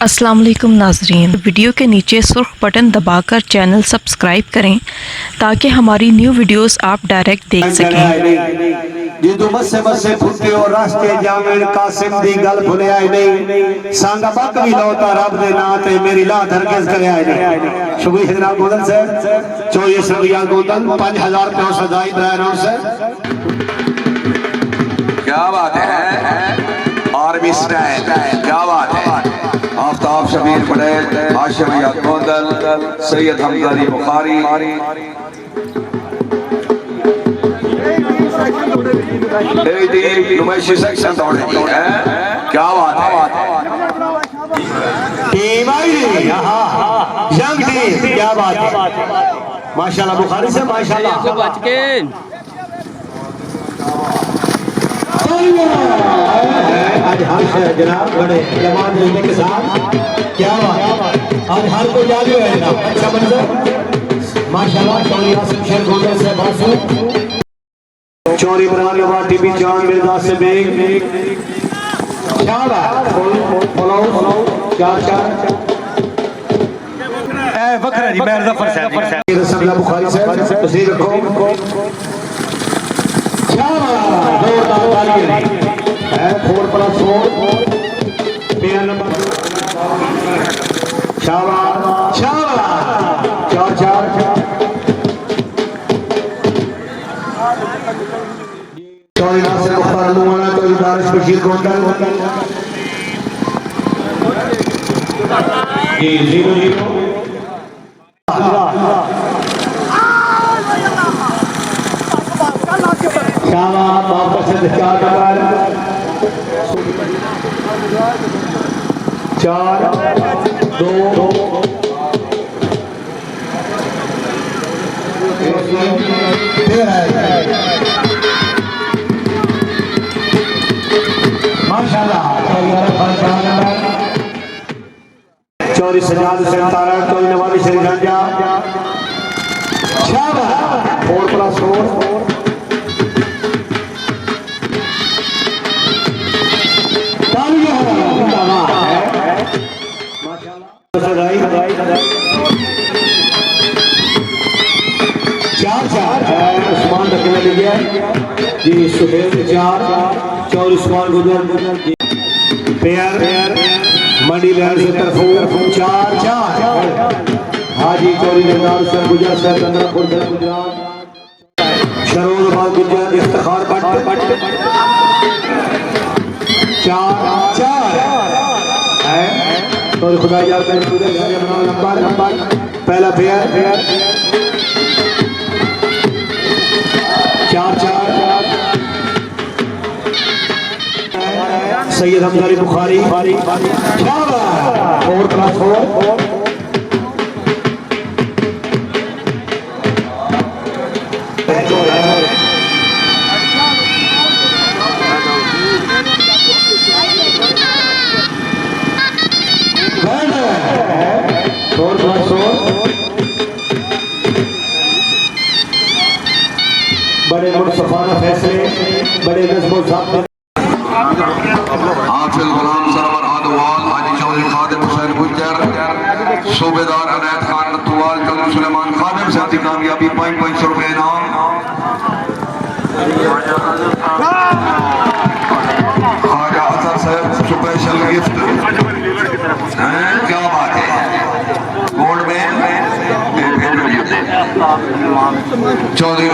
अस्सलाम वालेकुम नाज़रीन, वीडियो के नीचे सुर्ख बटन दबाकर चैनल सब्सक्राइब करें ताकि हमारी न्यू वीडियोस आप डायरेक्ट देख सकें। जिदू मस्से मस्से फुटे और रास्ते जावें कासिम दी गल भुले आए नहीं सांगा बक भी लौटा रब दे नां ते मेरी ला हरगिज़ करे आए नहीं। शुक्रिया जनाब गोदन से 24 रुपया गोदन 5000 रुपया सदाई बराबर से क्या बात है आर्मी स्टाइल, क्या बात है। आफ्ताब शबीर पटेल, हाशिम गोंदल, सैयद हमजा अली बुखारी, नुमाइशी सेक्शन दौड़े हैं। क्या बात है टीम आई यंग टीम, क्या बात है माशाल्लाह। बुखारी से माशाल्लाह बच के आज हर जनाब बड़े जमात लेने के साथ, क्या बात आज हर कोई याद है जनाब। अच्छा मंजर माशाल्लाह। चौरी आसिम शेर गोदर से बासु चौरी बनाने वाला टीवी जान मिर्जा से बेग शाबाश फॉलो 4-4 ए वकरा जी मैं जफर साहब रसगुल्ला बुखारी से तस्वीर रखो। शाबाश जोरदार तालियां है 4+4 पेयर नंबर शाबाश शाबाश 4-4 चौरी नासिर मुख्तार लुमाना तो दारिश बशीर गोंदल जी 0-0 शाबाश वापस से 4 नंबर 4-2 माशाल्लाह। चौरी सजाद से तारा तो नवाबी से गंजा शाबाश 4+4 उस्मान रखने लगे जी सुहेल 4 चौर उस्मान गुजर पेयर मंडी लैंड से तरफ 4-4 हाजी चौरी निदार से गुजर से चंद्रपुर गुजरात शरोजबाद गुजर इफ्तिखार बट 4-4 है तो खुदा याद नंबर पहला पेयर 4-4 सैयद हमजा अली बुखारी 4+4 बड़े मुनसफाना फैसले बड़े नज़्म ज़ाब्ते हाफिज गुलाम सरवर आदवाल, हाजी चौधरी खादिम हुसैन गुज्जर, सूबेदार अनैत खान नतवाल, चौधरी सुलेमान खादिम से कामयाबी 500 रुपए इनाम। ख्वाजा असद साहब स्पेशल गिफ्ट, क्या बात है गोल्ड में चौधरी